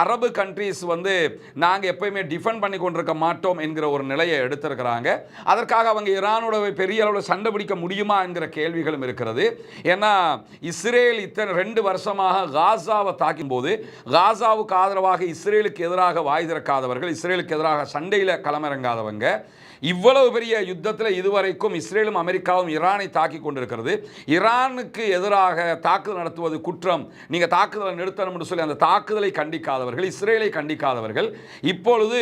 அரபு கண்ட்ரீஸ் நாங்கள் எப்பயுமே டிஃபெண்ட் பண்ணி கொண்டிருக்க மாட்டோம் என்கிற ஒரு நிலையை எடுத்திருக்கிறாங்க. அதற்காக அவங்க ஈரானோட பெரிய அளவில் சண்டை பிடிக்க முடியுமா என்கிற கேள்விகளும் இருக்கிறது. ஏன்னா இஸ்ரேல் இத்தனை 2 வருஷமாக காசாவை தாக்கும் போது காசாவுக்கு ஆதரவாக இஸ்ரேலுக்கு எதிராக வாய் திறக்காதவர்கள், இஸ்ரேலுக்கு எதிராக சண்டையில் களமிறங்காதவங்க, இவ்வளவு பெரிய யுத்தத்தில் இதுவரைக்கும் இஸ்ரேலும் அமெரிக்காவும் ஈரானை தாக்கி கொண்டிருக்கிறது. ஈரானுக்கு எதிராக தாக்குதல் நடத்துவது குற்றம், நீங்கள் தாக்குதலை நிறுத்தணும் என்று சொல்லி அந்த தாக்குதலை கண்டிக்காதவர்கள், இஸ்ரேலை கண்டிக்காதவர்கள் இப்பொழுது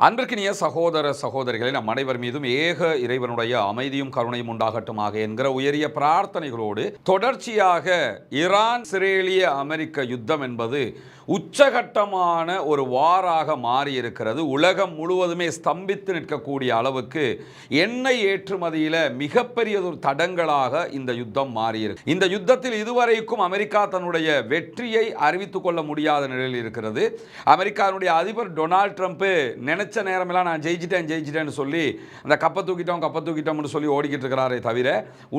அன்பிற்கினிய சகோதர சகோதரிகளை நம் அனைவர் மீதும் ஏக இறைவனுடைய அமைதியும் கருணையும் உண்டாகட்டுமாக என்கிற உயரிய பிரார்த்தனைகளோடு தொடர்ச்சியாக ஈரான் இஸ்ரேலிய அமெரிக்க யுத்தம் என்பது உச்சகட்டமான ஒரு வாராக மாறியிருக்கிறது. உலகம் முழுவதுமே ஸ்தம்பித்து நிற்கக்கூடிய அளவுக்கு எண்ணெய் ஏற்றுமதியில் மிகப்பெரியதொரு தடங்களாக இந்த யுத்தம் மாறியிருக்கு. இந்த யுத்தத்தில் இதுவரைக்கும் அமெரிக்கா தன்னுடைய வெற்றியை அறிவித்துக் கொள்ள முடியாத நிலையில் இருக்கிறது. அமெரிக்காவுடைய அதிபர் டொனால்ட் ட்ரம்ப் நினைச்ச நேரமெல்லாம் நான் ஜெயிச்சிட்டேன்னு சொல்லி அந்த கப்பை தூக்கிட்டோம்னு சொல்லி ஓடிக்கிட்டு இருக்கிறாரே தவிர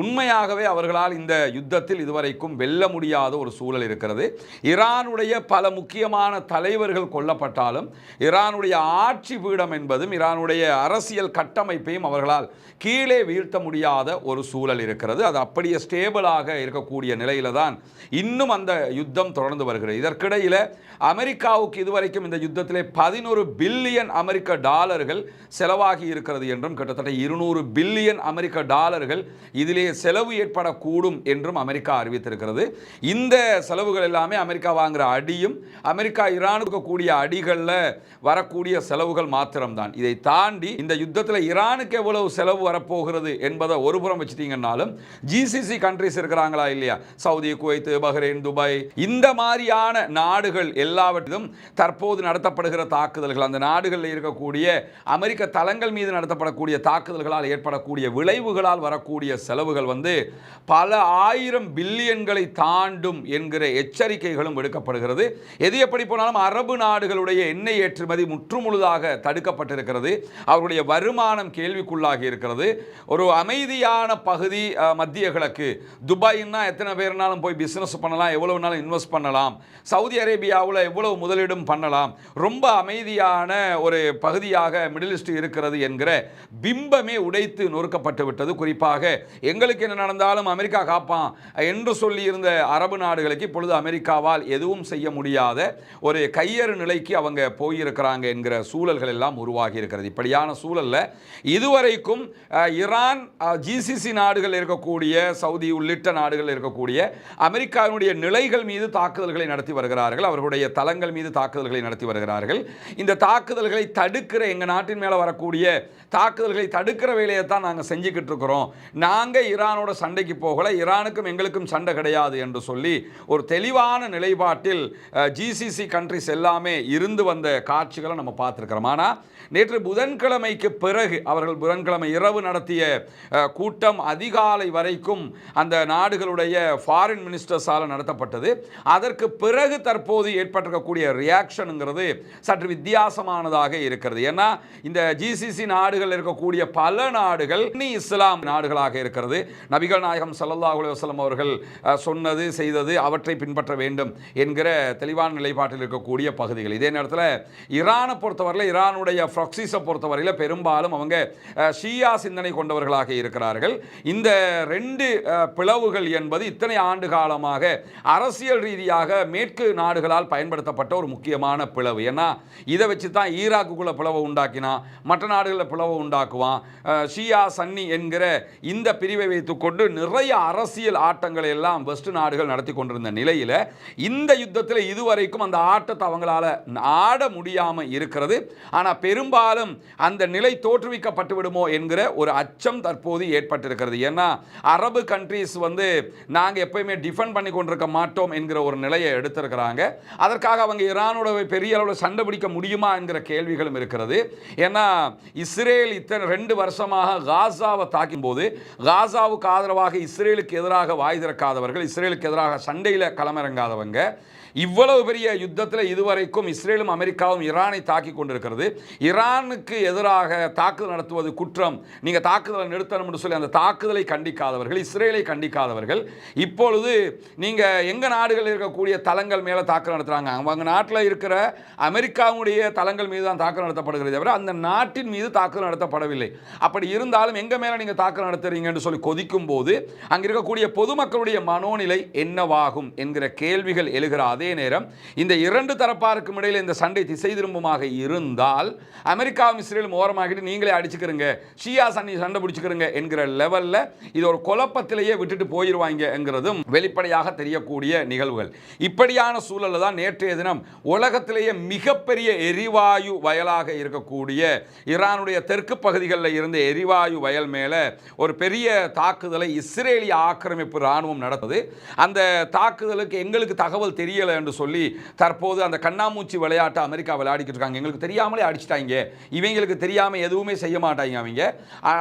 உண்மையாகவே அவர்களால் இந்த யுத்தத்தில் இதுவரைக்கும் வெல்ல முடியாத ஒரு சூழல் இருக்கிறது. ஈரானுடைய பல முக்கியமான தலைவர்கள் கொல்லப்பட்டாலும் ஈரானுடைய ஆட்சி பீடம் என்பதும் ஈரானுடைய அரசியல் கட்டமைப்பையும் அவர்களால் கீழே வீழ்த்த முடியாத ஒரு சூழல் இருக்கிறது. அது அப்படியே ஸ்டேபிளாக இருக்கக்கூடிய நிலையில தான் இன்னும் அந்த யுத்தம் தொடர்ந்து வருகிறது. இதற்கிடையில் அமெரிக்காவுக்கு இதுவரைக்கும் இந்த யுத்தத்திலே 11 பில்லியன் அமெரிக்க டாலர்கள் செலவாகி இருக்கிறது என்றும் கிட்டத்தட்ட 200 பில்லியன் அமெரிக்க டாலர்கள் இதிலே செலவு ஏற்படக்கூடும் என்றும் அமெரிக்கா அறிவித்திருக்கிறது. இந்த செலவுகள் எல்லாமே அமெரிக்கா வாங்குற அடியும் அமெரிக்கா ஈரானுக்கு கூடிய அடிகளில் வரக்கூடிய செலவுகள் மாத்திரம்தான். இதை தாண்டி இந்த யுத்தத்தில் ஈரானுக்கு எவ்வளவு செலவு வரப்போகிறது என்பதை ஒருபுறம் வச்சுட்டீங்கன்னாலும் ஜிசிசி கண்ட்ரிஸ் இருக்கிறாங்களா இல்லையா, சவுதி, குவைத், பஹ்ரைன், துபாய், இந்த மாதிரியான நாடுகள் எல்லாவற்றிலும் தற்போது நடத்தப்படுகிற தாக்குதல்கள், அந்த நாடுகளில் இருக்கக்கூடிய அமெரிக்க தளங்கள் மீது நடத்தப்படக்கூடிய தாக்குதல்களால் ஏற்படக்கூடிய விளைவுகளால் வரக்கூடிய செலவுகள் பல ஆயிரம் பில்லியன்களை தாண்டும் என்கிற எச்சரிக்கைகளும் விடுக்கப்படுகிறது. எது எப்படி போனாலும் அரபு நாடுகளுடைய எண்ணெய் ஏற்றுமதி முற்றுமுழுதாக தடுக்கப்பட்டிருக்கிறது. அவருடைய வருமானம் கேள்விக்குள்ளாகி இருக்கிறது. ஒரு அமைதியான பகுதி மத்திய கிழக்கு, துபாய்னா எத்தனை பேர்னாலும் போய் பிசினஸ் பண்ணலாம், எவ்வளவு நாளும் இன்வெஸ்ட் பண்ணலாம், சவுதி அரேபியாவில் எவ்வளவு முதலீடும் பண்ணலாம், ரொம்ப அமைதியான ஒரு பகுதியாக மிடில் ஈஸ்ட் இருக்கிறது என்கிற பிம்பமே உடைத்து நொறுக்கப்பட்டு விட்டது. குறிப்பாக எங்களுக்கு என்ன நடந்தாலும் அமெரிக்கா காப்பான் என்று சொல்லி இருந்த அரபு நாடுகளுக்கு இப்பொழுது அமெரிக்காவால் எதுவும் செய்ய முடியாத ஒரு கையறு நிலைக்கு அவங்க போயிருக்கிறாங்க என்கிற சூழல்கள் எல்லாம் உருவாகி இருக்கிறது. இப்படியான சூழல்ல இதுவரைக்கும் ஈரான், ஜிசிசி நாடுகள் இருக்கக்கூடிய சவுதி உள்ளிட்ட நாடுகள் இருக்கக்கூடிய அமெரிக்காவினுடைய நிலைகள் மீது தாக்குதல்களை நடத்தி வருகிறார்கள். அவர்களுடைய தளங்கள் மீது தாக்குதல்களை நடத்தி வருகிறார்கள். இந்த தாக்குதல்களை தடுக்கிற, எங்க நாட்டின் மேல வரக்கூடிய தாக்குதல்களை தடுக்கிற வேலையை தான் நாங்கள் செஞ்சுக்கிட்டு இருக்கிறோம். நாங்கள் ஈரானோட சண்டைக்கு போகல, ஈரானுக்கும் எங்களுக்கும் சண்டை கிடையாது என்று சொல்லி ஒரு தெளிவான நிலைப்பாட்டில் ஜிசிசி கண்ட்ரிஸ் எல்லாமே இருந்து வந்த காட்சிகளை நம்ம பார்த்துருக்கிறோம். ஆனால் நேற்று புதன்கிழமைக்கு பிறகு அவர்கள் புதன்கிழமை இரவு நடத்திய கூட்டம் அதிகாலை வரைக்கும் அந்த நாடுகளுடைய ஃபாரின் மினிஸ்டர்ஸால் நடத்தப்பட்டது. அதற்கு பிறகு தற்போது ஏற்பட்டிருக்கக்கூடிய ரியாக்ஷனுங்கிறது சற்று வித்தியாசமானதாக இருக்கிறது. ஏன்னா இந்த ஜிசிசி நாடுகள் இருக்கக்கூடிய பல நாடுகள் இஸ்லாம் நாடுகளாக இருக்கிறது. நபிகள் நாயகம் ஸல்லல்லாஹு அலைஹி வஸல்லம் அவர்கள் சொன்னது செய்தது அவற்றை பின்பற்ற வேண்டும் என்கிற தெளிவான நிலைப்பாட்டில் இருக்கக்கூடிய பகுதிகள். இதே நேரத்தில் ஈரானை பொறுத்தவரையில், ஈரானுடைய ப்ராக்சிஸை பொறுத்தவரையில் பெரும்பாலும் அவங்க ஷியா சிந்தனை கொண்டவர்களாக இருக்கிறார்கள். இந்த 2 பிளவுகள் என்பது இத்தனை ஆண்டு காலமாக அரசியல் ரீதியாக மேற்கு நாடுகளால் பயன்படுத்தப்பட்ட ஒரு முக்கியமான பிளவு. ஏன்னா இதை வச்சு தான் ஈராக்குக்குள்ள பிளவை உண்டாக்கினா, மற்ற நாடுகளில் பிளவை உண்டாக்குவான். ஷியா சன்னி என்கிற இந்த பிரிவை வைத்துக்கொண்டு நிறைய அரசியல் ஆட்டங்களை எல்லாம் வெஸ்ட் நாடுகள் நடத்தி கொண்டிருந்த நிலையில் இந்த யுத்தத்தில் இதுவரைக்கும் அந்த ஆட்டத்தை அவங்களால ஆட முடியாமல் இருக்கிறது. ஆனால் பெரும்பாலும் அந்த நிலை தோற்றுவிக்கப்பட்டு விடுமோ என்கிற ஒரு அச்சம் தற்போது ஏற்பட்டிருக்கிறது. ஏன்னா அரபு கண்ட்ரீஸ் நாங்கள் எப்பயுமே டிஃபெண்ட் பண்ணி கொண்டிருக்க மாட்டோம் என்கிற ஒரு நிலையை எடுத்திருக்கிறாங்க. அதற்காக அவங்க ஈரானோட பெரிய அளவில் சண்டை பிடிக்க முடியுமா என்கிற கேள்விகளும் இருக்கிறது. ஏன்னா இஸ்ரேல் இத்தனை 2 வருஷமாக காசாவை தாக்கும் போது காசாவுக்கு ஆதரவாக இஸ்ரேலுக்கு எதிராக வாய் திறக்காதவர்கள், இஸ்ரேலுக்கு எதிராக சண்டையில் களமிறங்காதவங்க, இவ்வளவு இவ்வளவு பெரிய யுத்தத்தில் இதுவரைக்கும் இஸ்ரேலும் அமெரிக்காவும் ஈரானை தாக்கி கொண்டிருக்கிறது. ஈரானுக்கு எதிராக தாக்குதல் நடத்துவது குற்றம், நீங்க தாக்குதலை நிறுத்தணும் என்று சொல்லி அந்த தாக்குதலை கண்டிக்காதவர்கள், இஸ்ரேலை கண்டிக்காதவர்கள், இப்பொழுது நீங்க எங்க நாடுகள் இருக்கக்கூடிய தளங்கள் மேல தாக்குதல் நடத்துறாங்க. அவங்க நாட்டில் இருக்கிற அமெரிக்காவுடைய தளங்கள் மீது தான் தாக்குதல் நடத்தப்படுகிறது தவிர அந்த நாட்டின் மீது தாக்குதல் நடத்தப்படவில்லை. அப்படி இருந்தாலும் எங்க மேல நீங்க தாக்குதல் நடத்துறீங்க என்று சொல்லி கொதிக்கும் போது அங்க இருக்கக்கூடிய பொதுமக்களுடைய மனோநிலை என்னவாகும் என்கிற கேள்விகள் எழுகிற அதே நேரம் இந்த இரண்டு தரப்பாருக்கும் இடையில் இந்த சண்டை திசை திரும்பமாக இருந்தால் அமெரிக்காவும் இஸ்ரேலும் ஓரமாகிட்டு நீங்களே அடிச்சுக்கிறீங்க, ஷியா சன்னி சண்டை பிடிச்சுக்கிறீங்க என்கிற லெவல்ல இது ஒரு குழப்பத்திலேயே விட்டுட்டு போயிருவாங்க என்கிறதும் வெளிப்படையாக தெரியக்கூடிய நிகழ்வுகள். இப்படியான சூழலில் தான் நேற்றைய தினம் உலகத்திலேயே மிகப்பெரிய எரிவாயு வயலாக இருக்கக்கூடிய ஈரானுடைய தெற்கு பகுதிகளில் இருந்த எரிவாயு வயல் மேல ஒரு பெரிய தாக்குதலை இஸ்ரேலிய ஆக்கிரமிப்பு ராணுவம் நடந்தது. அந்த தாக்குதலுக்கு எங்களுக்கு தகவல் தெரியலை என்று சொல்லி தற்போது அந்த கண்ணாமூச்சி விளையாட்டை அமெரிக்கா விளையாடிக்கிட்டு இருக்காங்க. எங்களுக்கு தெரியாமலே அடிச்சிட்டாங்க, இவங்களுக்கு தெரியாம எதுவுமே செய்ய மாட்டாங்க அவங்க,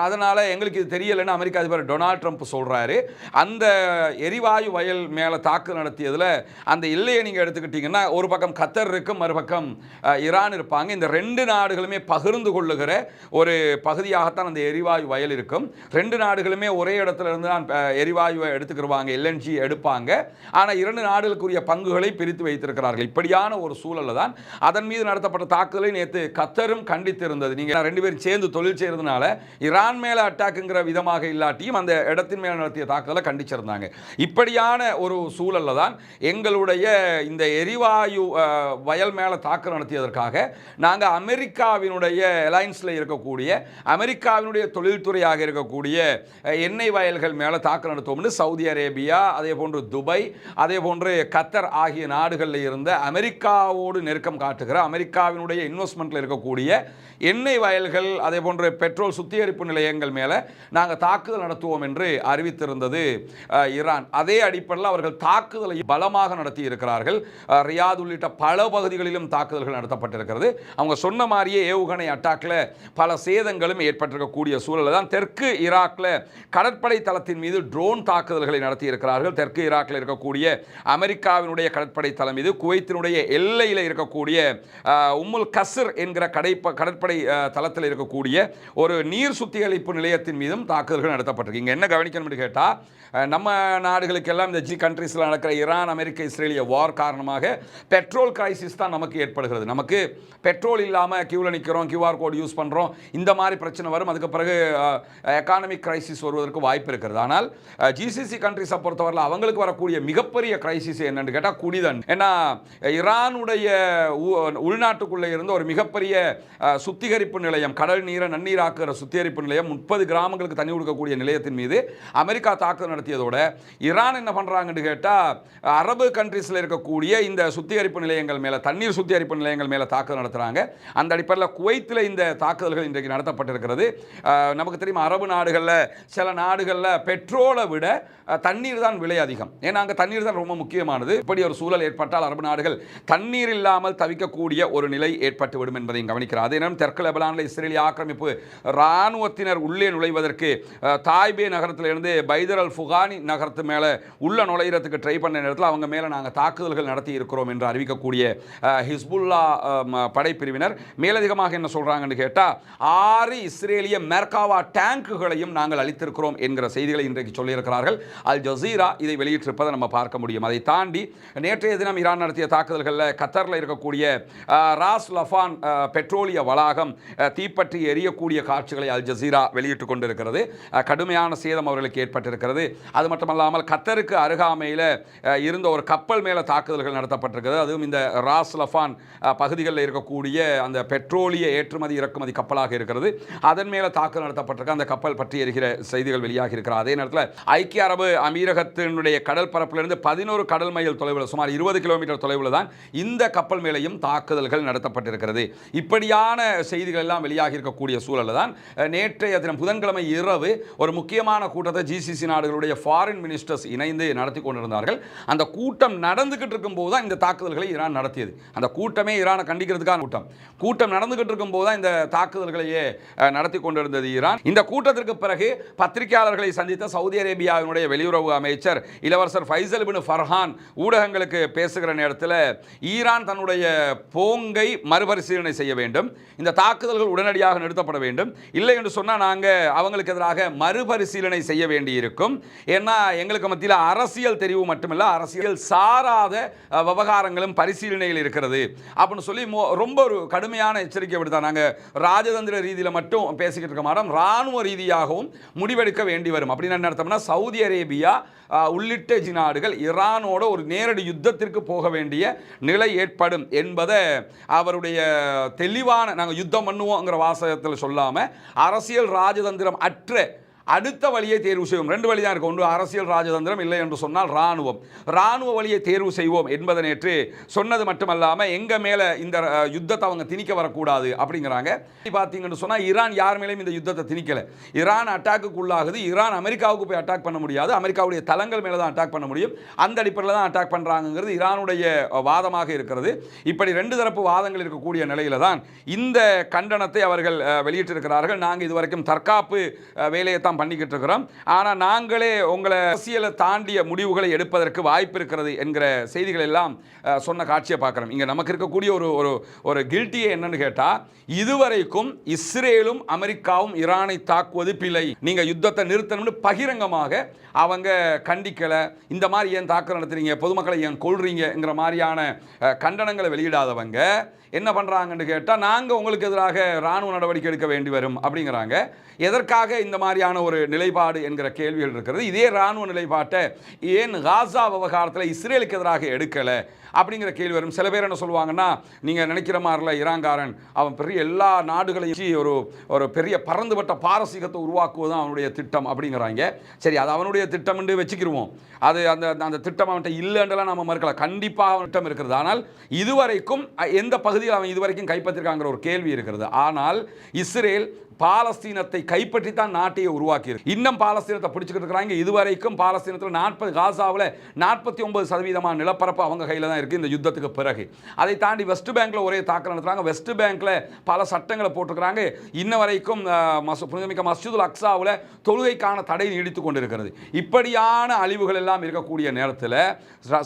அதனால எங்களுக்கு இது தெரியலைன்னு அமெரிக்க அதிபர் டொனால்ட் ட்ரம்ப் சொல்றாரு. அந்த எரிவாயு வயல் மேல தாக்குதல் நடத்தியதுல அந்த எல்லையை நீங்க எடுத்துக்கிட்டீங்கன்னா ஒரு பக்கம் கத்தர் இருக்கும், மறுபக்கம் ஈரான் இருப்பாங்க. இந்த ரெண்டு நாடுகளுமே பகிர்ந்து கொள்ளுகிற ஒரு பகுதியாகத்தான் அந்த எரிவாயு வயல் இருக்கும். ரெண்டு நாடுகளுமே ஒரே இடத்துல இருந்து தான் எரிவாயுவை எடுத்துக்கிடுவாங்க, எல்என்ஜி எடுப்பாங்க. ஆனால் இரண்டு நாடுகளுக்குரிய பங்குகளை பிரித்து வைத்திருக்கிறார்கள். இப்படியான ஒரு சூழலில் தான் அதன் மீது நடத்தப்பட்ட தாக்குதலை நேற்று கத்தரும் கண்டித்திருந்தது. நீங்கள் ரெண்டு பேரும் சேர்ந்து தொழில் செய்யறதுனால ஈரான் மேல அட்டாக்குங்கிற விதமாக இல்லாட்டியும் அந்த இடத்தின் மேல நடத்திய தாக்குதலை கண்டிச்சிருந்தாங்க. இப்படியான ஒரு சூழலில் தான் எங்களுடைய இந்த எரிவாயு வயல் மேல தாக்குதல் நடத்தியதற்காக நாங்கள் அமெரிக்காவினுடைய அலைன்ஸில் இருக்கக்கூடிய அமெரிக்காவினுடைய தொழில்துறையாக இருக்கக்கூடிய எண்ணெய் வயல்கள் மேல தாக்குதல் நடத்துவோம்னு சவுதி அரேபியா, அதே போன்று துபாய், அதே போன்று கத்தர் ஆகிய நாடுகளில் இருந்த அமெரிக்காவோடு நெருக்கம் காட்டுகிற அமெரிக்காவினுடைய இன்வெஸ்ட்மெண்ட்ல இருக்கக்கூடிய எண்ணெய் வயல்கள், அதே போன்று பெட்ரோல் சுத்திகரிப்பு நிலையங்கள் மேல நாங்கள் தாக்குதல் நடத்துவோம் என்று அறிவித்திருந்தது ஈரான். அதே அடிப்படையில் அவர்கள் தாக்குதலை பலமாக நடத்தி இருக்கிறார்கள். ரியாத் உள்ளிட்ட பல பகுதிகளிலும் தாக்குதல்கள் நடத்தப்பட்டிருக்கிறது. அவங்க சொன்ன மாதிரியே ஏவுகணை அட்டாக்ல பல சேதங்களும் ஏற்பட்டிருக்கக்கூடிய சூழலில் தான் தெற்கு ஈராக்ல கடற்படை தளத்தின் மீது ட்ரோன் தாக்குதல்களை நடத்தி இருக்கிறார்கள். தெற்கு ஈராக்ல இருக்கக்கூடிய அமெரிக்காவினுடைய கடற்படை தளம் மீது குவைத்தினுடைய எல்லையில் இருக்கக்கூடிய உம்முல் கஸ்ர் என்கிற கடற்படை தளத்தில் இருக்கக்கூடிய ஒரு நீர் சுத்திகரிப்பு நிலையத்தின் மீதும் தாக்குதல்கள் நடத்தப்பட்டிருக்கு. இங்க என்ன கவனிக்கணும் கேட்டா, நம்ம நாடுகளுக்கெல்லாம் இந்த கண்ட்ரீஸ்ல நடக்கிற ஈரான் அமெரிக்க இஸ்ரேலிய வார் காரணமாக பெட்ரோல் கிரைசிஸ் தான் நமக்கு ஏற்படுகிறது. நமக்கு பெட்ரோல் இல்லாம கியூல நிக்கிறோம், கியூஆர் கோட் யூஸ் பண்றோம், இந்த மாதிரி பிரச்சனை வரும். அதுக்கு பிறகு எக்கானமிக் கிரைசிஸ் வருவதற்கு வாய்ப்பு இருக்கிறது. ஆனால் ஜிசிசி கண்ட்ரீஸை பொறுத்தவரை அவங்களுக்கு வரக்கூடிய மிகப்பெரிய கிரைசிஸ் என்னன்னு கேட்டால் குடிதன். ஏன்னா ஈரானுடைய உள்நாட்டுக்குள்ளே இருந்த ஒரு மிகப்பெரிய சுத்திகரிப்பு நிலையம், கடல் நீரை நன்னீராக்குற சுத்திகரிப்பு நிலையம், 30 கிராமங்களுக்கு தண்ணி கொடுக்கக்கூடிய நிலையத்தின் மீது அமெரிக்கா தாக்குதல் நடத்தியதோட ஈரான் என்ன பண்றாங்கன்னு கேட்டால் அரபு கண்ட்ரீஸில் இருக்கக்கூடிய இந்த சுத்திகரிப்பு நிலையங்கள் மேல, தண்ணீர் சுத்திகரிப்பு நிலையங்கள் மேல தாக்குதல் நடத்துறாங்க. அந்த அடிப்படையில் குவைத்தில் இந்த தாக்குதல்கள் இன்றைக்கு நடத்தப்பட்டிருக்கிறது. நமக்கு தெரியும் அரபு நாடுகளில் சில நாடுகளில் பெட்ரோலை விட தண்ணீர் தான் விலை அதிகம். ஏன்னா அங்கே தண்ணீர் தான் ரொம்ப முக்கியமானது. இப்படி ஒரு சூழல் ஏற்பட்டால் அரபு நாடுகள் தண்ணீர் இல்லாமல் தவிக்கக்கூடிய ஒரு நிலை ஏற்பட்டுவிடும் என்பதையும் கவனிக்கிறார். அதே நேரம் தெற்கு லெபனானில் இஸ்ரேலிய ஆக்கிரமிப்பு இராணுவத்தினர் உள்ளே நுழைவதற்கு தாய்பே நகரத்திலிருந்து பைதர் அல் ஃபுகானி நகரத்து மேலே உள்ள நுழைகிறதுக்கு ட்ரை பண்ண நேரத்தில் அவங்க மேலே நாங்கள் தாக்குதல்கள் நடத்தி இருக்கிறோம் என்று அறிவிக்கக்கூடிய ஹிஸ்புல்லா படைப்பிரிவினர் மேலதிகமாக என்ன சொல்றாங்கன்னு கேட்டால் 6 இஸ்ரேலிய மெர்காவா டேங்குகளையும் நாங்கள் அளித்திருக்கிறோம் என்கிற செய்திகளை இன்றைக்கு சொல்லியிருக்கிறார்கள். அல் ஜசீரா இதை வெளியிட்டிருப்பதை நம்ம பார்க்க முடியும். அதை தாண்டி நேற்றைய தினம் ஈரான் நடத்திய தாக்குதல்களில் கத்தரில் இருக்கக்கூடிய ராஸ் லஃபான் பெட்ரோலிய வளாகம் தீப்பற்றி எரியக்கூடிய காட்சிகளை அல் ஜசீரா வெளியிட்டுக் கொண்டிருக்கிறது. கடுமையான சேதம் அவர்களுக்கு ஏற்பட்டிருக்கிறது. அது மட்டுமல்லாமல் கத்தருக்கு அருகாமையில் இருந்த ஒரு கப்பல் மேலே தாக்குதல்கள் நடத்தப்பட்டிருக்கிறது. அதுவும் இந்த ராஸ் லஃபான் பகுதிகளில் இருக்கக்கூடிய அந்த பெட்ரோலிய ஏற்றுமதி இறக்குமதி கப்பலாக இருக்கிறது. அதன் மேலே தாக்குதல் நடத்தப்பட்டிருக்க அந்த கப்பல் பற்றி எரிகிற செய்திகள் வெளியாகி இருக்கிறது. அதே நேரத்தில் ஐக்கிய அரபு அமீரகத்தினுடைய கடல் பரப்பிலிருந்து 11 கடல் மைல் தொலைவில், சுமார் 20 கிலோமீட்டர் தொலைவில் தான் இந்த கப்பல் மேலேயும் தாக்குதல்கள் நடத்தப்பட்டிருக்கிறது. இப்படியான செய்திகள் எல்லாம் வெளியாகி இருக்கக்கூடிய சூழலில் தான் நேற்றைய தினம் புதன்கிழமை இரவு ஒரு முக்கியமான கூட்டத்தை ஜிசிசி நாடுகளுடைய ஃபாரின் மினிஸ்டர்ஸ் இணைந்து நடத்தி கொண்டிருந்தார்கள். அந்த கூட்டம் நடந்துகிட்டு இருக்கும் போது தான் இந்த தாக்குதல்களை ஈரான் நடத்தியது. அந்த கூட்டமே ஈரானை கண்டிக்கிறதுக்கான கூட்டம் நடந்துகிட்டு இருக்கும் போது தான் இந்த தாக்குதல்களையே நடத்தி கொண்டிருந்தது ஈரான். இந்த கூட்டத்திற்கு பிறகு பத்திரிகையாளர்களை சந்தித்த சவுதி அரேபியாவினுடைய வெளியுறவு அமைச்சர் இளவரசர் ஃபைசல் பின் ஃபர்ஹான் ஊடகங்களுக்கு பேசுகிற இருக்கிற நேரத்தில் ஈரான் தன்னுடைய போங்கை மறுபரிசீலனை செய்ய வேண்டும், இந்த தாக்குதல்கள் உடனடியாக நிறுத்தப்பட வேண்டும். இல்லை என்று சொன்னால் நாங்கள் அவங்களுக்கு எதிராக மறுபரிசீலனை செய்ய வேண்டியிருக்கும். ஏன்னா எங்களுக்கு மத்தியில் அரசியல் தெரிவு மட்டுமில்லை, அரசியல் சாராத விவகாரங்களும் பரிசீலனையில் இருக்கிறது அப்படின்னு சொல்லி ரொம்ப ஒரு கடுமையான எச்சரிக்கை விடுத்தா. நாங்கள் ராஜதந்திர ரீதியில் மட்டும் பேசிக்கிட்டு இருக்க மாட்டோம், இராணுவ ரீதியாகவும் முடிவெடுக்க வேண்டி வரும். அப்படின்னு என்ன அர்த்தம்னா, சவுதி அரேபியா உள்ளிட்ட நாடுகள் ஈரானோட ஒரு நேரடி யுத்தத்திற்கு போக வேண்டிய நிலை ஏற்படும் என்பதை அவருடைய தெளிவான, நாங்கள் யுத்தம் பண்ணுவோங்கிற வாசகத்தில் சொல்லாமல் அரசியல் ராஜதந்திரம் அற்ற அடுத்த வழியை தேர்வு செய்வோம். ரெண்டு வழி தான் இருக்கும், ஒன்று அரசியல் ராஜதந்திரம், இல்லை என்று சொன்னால் இராணுவ வழியை தேர்வு செய்வோம் என்பதை நேற்று சொன்னது மட்டுமல்லாமல் எங்கள் மேலே இந்த யுத்தத்தை அவங்க திணிக்க வரக்கூடாது அப்படிங்கிறாங்க. பார்த்தீங்கன்னு சொன்னால் ஈரான் யார் மேலேயும் இந்த யுத்தத்தை திணிக்கலை. ஈரான் அட்டாக்குக்கு உள்ளாகுது, ஈரான் அமெரிக்காவுக்கு போய் அட்டாக் பண்ண முடியாது, அமெரிக்காவுடைய தளங்கள் மேலே தான் அட்டாக் பண்ண முடியும், அந்த அடிப்படையில் தான் அட்டாக் பண்ணுறாங்கிறது ஈரானுடைய வாதமாக இருக்கிறது. இப்படி ரெண்டு தரப்பு வாதங்கள் இருக்கக்கூடிய நிலையில தான் இந்த கண்டனத்தை அவர்கள் வெளியிட்டிருக்கிறார்கள். நாங்கள் இதுவரைக்கும் தற்காப்பு வேலையை தான் பண்ணிக்கிட்டு இருக்கிறோம், ஆனால் நாங்களே உங்களை அரசியலை தாண்டிய முடிவுகளை எடுப்பதற்கு வாய்ப்பு இருக்கிறது என்கிற செய்திகள் எல்லாம் சொன்ன காட்சியை பார்க்குறோம். இங்கே நமக்கு இருக்கக்கூடிய ஒரு கில்ட்டியே என்னன்னு கேட்டால், இதுவரைக்கும் இஸ்ரேலும் அமெரிக்காவும் ஈரானை தாக்குவது பிழை, நீங்கள் யுத்தத்தை நிறுத்தணும்னு பகிரங்கமாக அவங்க கண்டிக்கலை. இந்த மாதிரி ஏன் தாக்குதல் நடத்துறீங்க, பொதுமக்களை ஏன் கொள்றீங்கிற மாதிரியான கண்டனங்களை வெளியிடாதவங்க என்ன பண்ணுறாங்கன்னு கேட்டால், நாங்கள் உங்களுக்கு எதிராக இராணுவ நடவடிக்கை எடுக்க வேண்டி வரும் அப்படிங்கிறாங்க. எதற்காக இந்த மாதிரியான ஒரு நிலைப்பாடு என்கிற கேள்விகள் இருக்கிறது. இதே இராணுவ நிலைப்பாட்டை ஏன் காசா விவகாரத்தில் இஸ்ரேலுக்கு எதிராக எடுக்கலை அப்படிங்கிற கேள்வி வரும். சில பேர் என்ன சொல்லுவாங்கன்னா, நீங்கள் நினைக்கிற மாதிரில ஈரான்காரன் அவன் பெரிய எல்லா நாடுகளையும் ஒரு பெரிய பறந்துபட்ட பாரசீகத்தை உருவாக்குவது தான் அவனுடைய திட்டம் அப்படிங்கிறாங்க. சரி, அது அவனுடைய திட்டம் என்று வச்சுக்கிடுவோம், அது அந்த திட்டம் அவன்கிட்ட இல்லைன்றலாம் நம்ம மறுக்கலாம், கண்டிப்பாக அவன் திட்டம் இருக்கிறது. ஆனால் இதுவரைக்கும் எந்த பகுதியில் அவன் இதுவரைக்கும் கைப்பற்றிருக்காங்கிற ஒரு கேள்வி இருக்கிறது. ஆனால் இஸ்ரேல் பாலஸ்தீனத்தை கைப்பற்றி தான் நாட்டையே உருவாக்கியிருக்கு. இன்னும் பாலஸ்தீனத்தை பிடிச்சிக்கிட்டு இருக்கிறாங்க. இதுவரைக்கும் பாலஸ்தீனத்தில் 40 காசாவில் 49% நிலப்பரப்பு அவங்க கையில் தான் இருக்குது இந்த யுத்தத்துக்கு பிறகு. அதை தாண்டி வெஸ்ட் பேங்க்ல ஒரே தாக்குதல் நடத்துறாங்க. வெஸ்ட் பேங்க்ல பல சட்டங்களை போட்டிருக்கிறாங்க. இன்ன வரைக்கும் புனிதமிக்க மஸ்ஜிதுல் அக்ஸாவில் தொழுகைக்கான தடை நீடித்து கொண்டிருக்கிறது. இப்படியான அழிவுகள் எல்லாம் இருக்கக்கூடிய நேரத்தில்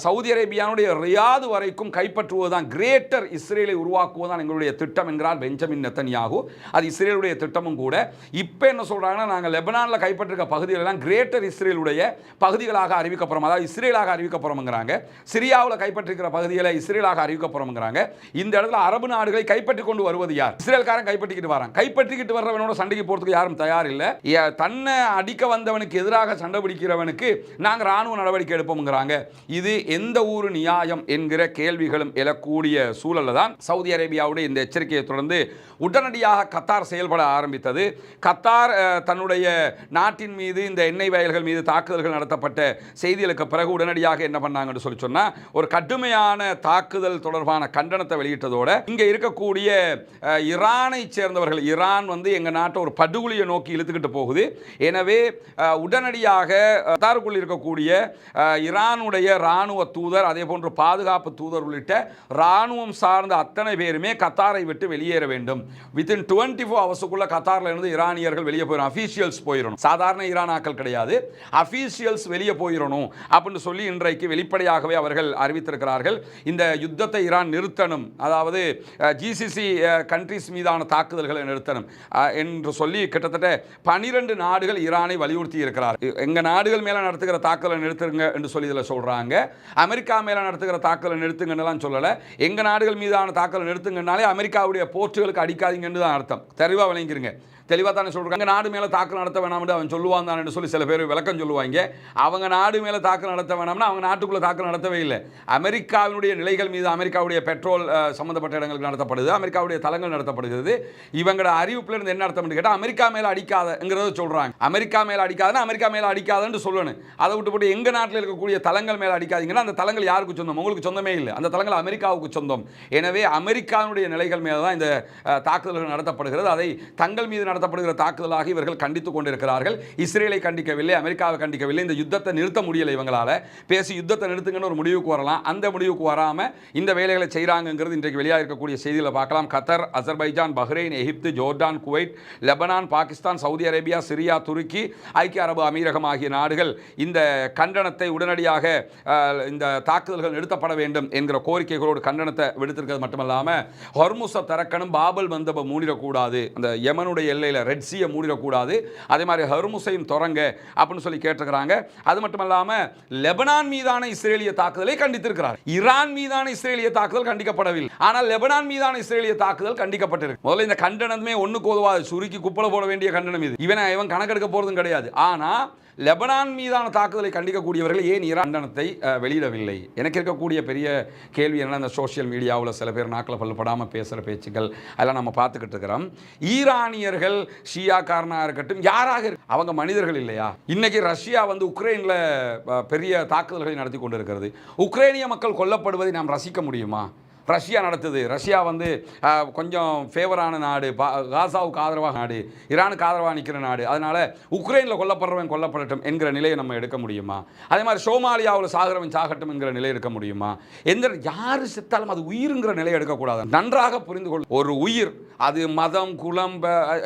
சவுதி அரேபியாவுடைய ரியாது வரைக்கும் கைப்பற்றுவதுதான், கிரேட்டர் இஸ்ரேலை உருவாக்குவதுதான் எங்களுடைய திட்டம் என்கிறார் பெஞ்சமின் நெத்தன்யாகு. அது இஸ்ரேலுடைய திட்டம் கூட. இப்போ என்ன சொல்றாங்கன்னா, நாங்கள் லெபனானில் கைப்பற்றிருக்க பகுதிகளெல்லாம் கிரேட்டர் இஸ்ரேலுடைய பகுதிகளாக அறிவிக்கப்படுறோம், அதாவது இஸ்ரேலாக அறிவிக்கப்படுறோங்கிறாங்க. சிரியாவில் கைப்பற்றிருக்கிற பகுதிகளை இஸ்ரேலாக அறிவிக்கப்படுறோங்கிறாங்க. இந்த இடத்துல அரபு நாடுகளை கைப்பற்றி கொண்டு வருவது யார்? இஸ்ரேல்காரன் கைப்பற்றிக்கிட்டு வரான். கைப்பற்றிக்கிட்டு வர்றவனோட சண்டைக்கு போறதுக்கு யாரும் தயார் இல்லை. தன்னை அடிக்க வந்தவனுக்கு எதிராக சண்டை பிடிக்கிறவனுக்கு நாங்கள் ராணுவ நடவடிக்கை எடுப்போம்ங்கிறாங்க. இது எந்த ஊர் நியாயம் என்கிற கேள்விகளும் எழக்கூடிய சூழலில் தான் சவுதி அரேபியாவுடைய இந்த எச்சரிக்கையை தொடர்ந்து உடனடியாக கத்தார் செயல்பட ஆரம்பித்தது. கத்தார் தன்னுடைய நாட்டின் மீது இந்த எண்ணெய் வயல்கள் மீது தாக்குதல்கள் நடத்தப்பட்ட செய்திகளுக்கு பிறகு உடனடியாக என்ன பண்ணாங்கன்னு சொல்லி சொன்னால், ஒரு கடுமையான தாக்குதல் தொடர்பான கண்டனத்தை வெளியிட்டதோட இங்கே இருக்கக்கூடிய ஈரானை சேர்ந்தவர்கள், ஈரான் எங்கள் நாட்டை ஒரு படுகொலியை நோக்கி இழுத்துக்கிட்டு போகுது, எனவே உடனடியாக கத்தாருக்குள் இருக்கக்கூடிய ஈரானுடைய இராணுவ தூதர், அதே போன்று பாதுகாப்பு தூதர் உள்ளிட்ட இராணுவம் சார்ந்த அத்தனை பேருமே கத்தாரை விட்டு வெளியேற வேண்டும். வித்தின் 24 ஹவர்ஸுக்குள்ள கத்தாரில் இருந்து ஈரானியர்கள் வெளியே போயிடும், அஃபீஷியல்ஸ் போயிடணும், சாதாரண ஈரானாக்கள் கிடையாது, அஃபீஷியல்ஸ் வெளியே போயிடணும் அப்படின்னு சொல்லி இன்றைக்கு வெளிப்படையாகவே அவர்கள் அறிவித்திருக்கிறார்கள். இந்த யுத்தத்தை ஈரான் நிறுத்தணும், அதாவது ஜிசிசி கண்ட்ரிஸ் மீதான தாக்குதல்களை நிறுத்தணும் என்று சொல்லி கிட்டத்தட்ட 12 நாடுகள் ஈரானை வலியுறுத்தி இருக்கிறார். எங்கள் நாடுகள் மேலே நடத்துகிற தாக்குதலை நிறுத்துங்க என்று சொல்லி இதில் சொல்கிறாங்க. அமெரிக்கா மேலே நடத்துகிற தாக்குதலை நிறுத்துங்கன்னெல்லாம் சொல்லலை. எங்கள் நாடுகள் மீதான தாக்குதலை நிறுத்துங்கனாலே அமெரிக்காவுடைய போர்ட்டுகளுக்கு அடிக்காதீங்கன்னு தான் அர்த்தம். தெளிவாக விளங்கிருங்க. தெளிவாக தானே சொல்கிறாங்க. நாடு மேலே தாக்குதல் நடத்த வேணாம்னு அவன் சொல்லுவான் தானே சொல்லி சில பேர் விளக்கம் சொல்லுவாங்க. அவங்க நாடு மேலே தாக்குதல் நடத்த வேணாம்னா அவங்க நாட்டுக்குள்ளே தாக்குதல் நடத்தவே இல்லை. அமெரிக்காவினுடைய நிலைகள் மீது அமெரிக்காவுடைய பெட்ரோல் சம்மந்தப்பட்ட இடங்களுக்கு நடத்தப்படுது, அமெரிக்காவுடைய தளங்கள் நடத்தப்படுகிறது. இவங்களோட அறிவிப்பிலிருந்து என்ன அர்த்தம்னு கேட்டால், அமெரிக்கா மேலே அடிக்காதங்கிறத சொல்கிறாங்க. அமெரிக்கா மேலே அடிக்காதுன்னா அமெரிக்கா மேலே அடிக்காதுன்னு சொல்லணும். அதை விட்டு போட்டு எங்கள் நாட்டில் இருக்கக்கூடிய தளங்கள் மேலே அடிக்காதீங்கன்னா அந்த தளங்கள் யாருக்கு சொந்தம்? உங்களுக்கு சொந்தமே இல்லை. அந்த தளங்கள் அமெரிக்காவுக்கு சொந்தம். எனவே அமெரிக்காவுடைய நிலைகள் மேலே தான் இந்த தாக்குதல்கள் நடத்தப்படுகிறது. அதை தங்கள் மீது நடத்தப்படுகிற தாக்குதலாக இவர்கள் கண்டித்துக் கொண்டிருக்கிறார்கள். இஸ்ரேலை கண்டிக்கவில்லை, அமெரிக்காவை கண்டிக்கவில்லை. இந்த யுத்தத்தை நிறுத்த முடியலை இவங்களால. பேசி யுத்தத்தை நிறுத்துங்கன்னு ஒரு முடிவுக்கு வரலாம். அந்த முடிவுக்கு வராமல் இந்த வேலைகளை செய்கிறாங்கிறது இன்றைக்கு வெளியாக இருக்கக்கூடிய செய்திகளை பார்க்கலாம். Qatar, Azerbaijan, Bahrain, Egypt, Jordan, Kuwait, Lebanon, Pakistan, Saudi Arabia, Syria, துருக்கி, ஐக்கிய அரபு அமீரகம் ஆகிய நாடுகள் இந்த கண்டனத்தை உடனடியாக இந்த தாக்குதல்கள் நிறுத்தப்பட வேண்டும் என்கிற கோரிக்கைகளோடு கண்டனத்தை விடுத்திருக்கிறது மட்டுமல்லாமல் ஹொர்முஸை திறக்கணும், பாபல் மந்தபை மூடிடக்கூடாது, அந்த யமனுடைய எல்லையில் ரெட் சீயை மூடிடக்கூடாது, அதே மாதிரி ஹொர்முஸையும் தொடங்க அப்படின்னு சொல்லி கேட்டிருக்கிறாங்க. அது மட்டுமல்லாமல் லெபனான் மீதான இஸ்ரேலிய தாக்குதலை கண்டித்திருக்கிறார். ஈரான் மீதான இஸ்ரேலிய தாக்குதல் கண்டிக்கப்படவில்லை, ஆனால் லெபனான் மீதான இஸ்ரேலிய தாக்குதல் கண்டிக்கப்பட்டிருக்கு. முதல்ல இந்த கண்டனமே ஒன்றுக்கு உதவாது, சுருக்கி குப்பலை போட வேண்டிய கண்டனம் இது. இவன் கணக்கெடுக்க போறதும் கிடையாது. ஆனால் லெபனான் மீதான தாக்குதலை கண்டிக்கக்கூடியவர்கள் ஏன் ஈரான் கண்டனத்தை வெளியிடவில்லை? எனக்கு இருக்கக்கூடிய பெரிய கேள்வி என்ன, இந்த சோஷியல் மீடியாவில் சில பேர் நாக்கில் பல்லப்படாமல் பேசுகிற பேச்சுக்கள் அதெல்லாம் நம்ம பார்த்துக்கிட்டு இருக்கிறோம். ஈரானியர்கள் ஷியாக்காரனாக இருக்கட்டும், யாராக அவங்க மனிதர்கள் இல்லையா? இன்னைக்கு ரஷ்யா உக்ரைனில் பெரிய தாக்குதல்களை நடத்தி கொண்டிருக்கிறது. உக்ரைனிய மக்கள் கொல்லப்படுவதை நாம் ரசிக்க முடியுமா? ரஷ்யா நடத்துது. ரஷ்யா கொஞ்சம் ஃபேவரான நாடு, காசாவுக்கு ஆதரவாக நாடு, ஈரானுக்கு ஆதரவாக நிற்கிற நாடு. அதனால் உக்ரைனில் கொல்லப்படுறவன் கொல்லப்படட்டும் என்கிற நிலையை நம்ம எடுக்க முடியுமா? அதே மாதிரி சோமாலியாவில் சாகிறவன் சாகட்டும் என்கிற நிலை எடுக்க முடியுமா? யார் செத்தாலும் அது உயிருங்கிற நிலையை எடுக்கக்கூடாது. நன்றாக புரிந்து கொள். ஒரு உயிர் அது மதம், குலம்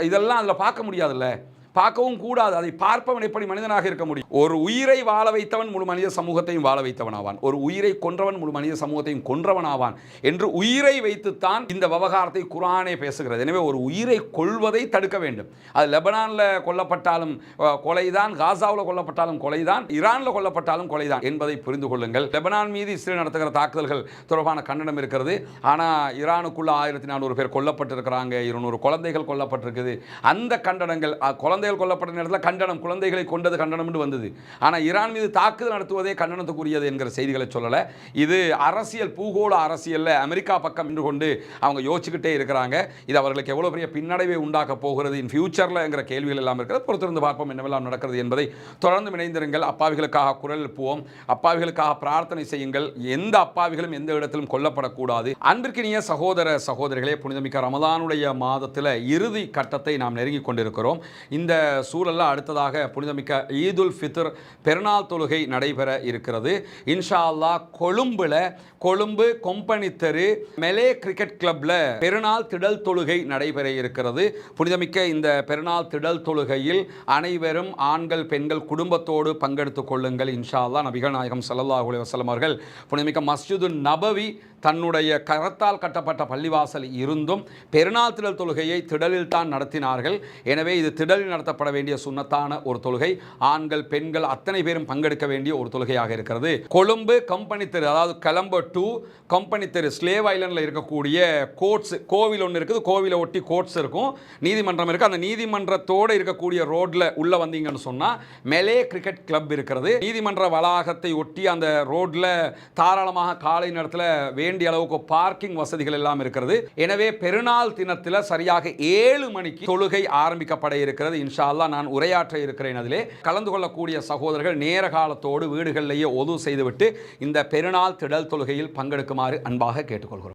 இதெல்லாம் அதில் பார்க்க முடியாதுல்ல, பார்க்கவும் கூடாது. அதை பார்ப்பவன் எப்படி மனிதனாக இருக்க முடியும்? ஒரு உயிரை வாழ வைத்தவன் முழு மனித சமூகத்தையும் வாழ வைத்தவன் ஆவான், ஒரு உயிரை கொன்றவன் முழு மனித சமூகத்தையும் கொன்றவன் ஆவான் என்று உயிரை வைத்துத்தான் இந்த விவகாரத்தை குர்ஆனே பேசுகிறது. எனவே ஒரு உயிரை கொள்வதை தடுக்க வேண்டும். அது லெபனானில் கொல்லப்பட்டாலும் கொலைதான், காசாவில் கொல்லப்பட்டாலும் கொலைதான், ஈரானில் கொல்லப்பட்டாலும் கொலைதான் என்பதை புரிந்து கொள்ளுங்கள். லெபனான் மீது இஸ்ரேல் நடத்துகிற தாக்குதல்கள் தொடர்பான கண்டனம் இருக்கிறது. ஆனால் ஈரானுக்குள்ள 1400 பேர் கொல்லப்பட்டிருக்கிறாங்க, 200 குழந்தைகள் கொல்லப்பட்டிருக்குது. அந்த கண்டனங்கள், குழந்தைகள் கொல்லப்பட்ட நேரத்தில் கண்டனம், குழந்தைகளை கொண்டது கண்டனம் என்று வந்தது. ஆனால் ஈரான் மீது தாக்குதல் நடத்துவதே கண்டனத்துக்குரியது என்கிற செய்திகளை சொல்லலை. இது அரசியல், பூகோள அரசியலில் அமெரிக்கா பக்கம் நின்று கொண்டு அவங்க யோசிச்சுக்கிட்டே இருக்கிறாங்க. இது அவர்களுக்கு எவ்வளோ பெரிய பின்னடைவை உண்டாக்க போகிறது இன் ஃபியூச்சரில் என்கிற கேள்விகள் எல்லாம் இருக்கிறது. பொறுத்திருந்து பார்ப்போம் என்னவெல்லாம் நடக்கிறது என்பதை. தொடர்ந்து இணைந்திருங்கள். அப்பாவிகளுக்காக குரல் எழுப்புவோம், அப்பாவிகளுக்காக பிரார்த்தனை செய்யுங்கள். எந்த அப்பாவிகளும் எந்த இடத்திலும் கொல்லப்படக்கூடாது. அன்பிற்கினிய சகோதர சகோதரிகளே, புனிதமிக்க ரமதானுடைய மாதத்தில் இறுதி கட்டத்தை நாம் நெருங்கி கொண்டிருக்கிறோம். இந்த சூழலில் அடுத்ததாக புனிதமிக்க ஈதுல் ஃபித்ர் பெருநாள் தொழுகை நடைபெற இருக்கிறது. இன்ஷா அல்லாஹ் கொழும்பு கொம்பனி தெரு மெலே கிரிக்கெட் கிளப்ல பெருநாள் திடல் தொழுகை நடைபெற இருக்கிறது. புனிதமிக்க இந்த பெருநாள் திடல் தொழுகையில் அனைவரும் ஆண்கள் பெண்கள் குடும்பத்தோடு பங்கெடுத்துக் கொள்ளுங்கள். இன்ஷா அல்லாஹ். நபிகள் நாயகம் ஸல்லல்லாஹு அலைஹி வஸல்லம் அவர்கள் புனிதமிக்க மஸ்ஜிது நபவி தன்னுடைய கரத்தால் கட்டப்பட்ட பள்ளிவாசல் இருந்தும் பெருநாள் திடல் தொழுகையை திடலில் தான் நடத்தினார்கள். எனவே இது திடலில் நடத்தப்பட வேண்டிய சுன்னத்தான ஒரு தொழுகை. ஆண்கள் பெண்கள் அத்தனை பேரும் பங்கெடுக்க வேண்டிய ஒரு தொழுகையாக இருக்கிறது. கொழும்பு கம்பெனி தெரு, அதாவது கொலம்போ டு கம்பெனி தெரு, ஸ்லேவ் ஐலண்டில் இருக்கக்கூடிய கோர்ட்ஸ், கோவில் ஒன்று இருக்குது, கோவிலை ஒட்டி கோர்ட்ஸ் இருக்கும், நீதிமன்றம் இருக்குது. அந்த நீதிமன்றத்தோடு இருக்கக்கூடிய ரோட்டில் உள்ளே வந்தீங்கன்னு சொன்னால் மெலே கிரிக்கெட் கிளப் இருக்கிறது. நீதிமன்ற வளாகத்தை ஒட்டி அந்த ரோட்டில் தாராளமாக காலை நேரத்தில் வேண்டிய அளவுக்கு பார்க்கிங் வசதிகள் எல்லாம் இருக்கிறது. எனவே பெருநாள் தினத்தில் சரியாக 7 மணிக்கு தொழுகை ஆரம்பிக்கப்பட இருக்கிறது. இன்ஷா அல்லாஹ் நான் உரையாற்ற இருக்கிறேன். அதிலே கலந்து கொள்ளக்கூடிய சகோதரர்கள் நேர காலத்தோடு வீடுகளிலேயே ஒது செய்துவிட்டு இந்த பெருநாள் திடல் தொழுகையில் பங்கெடுக்குமாறு அன்பாக கேட்டுக்கொள்கிறோம்.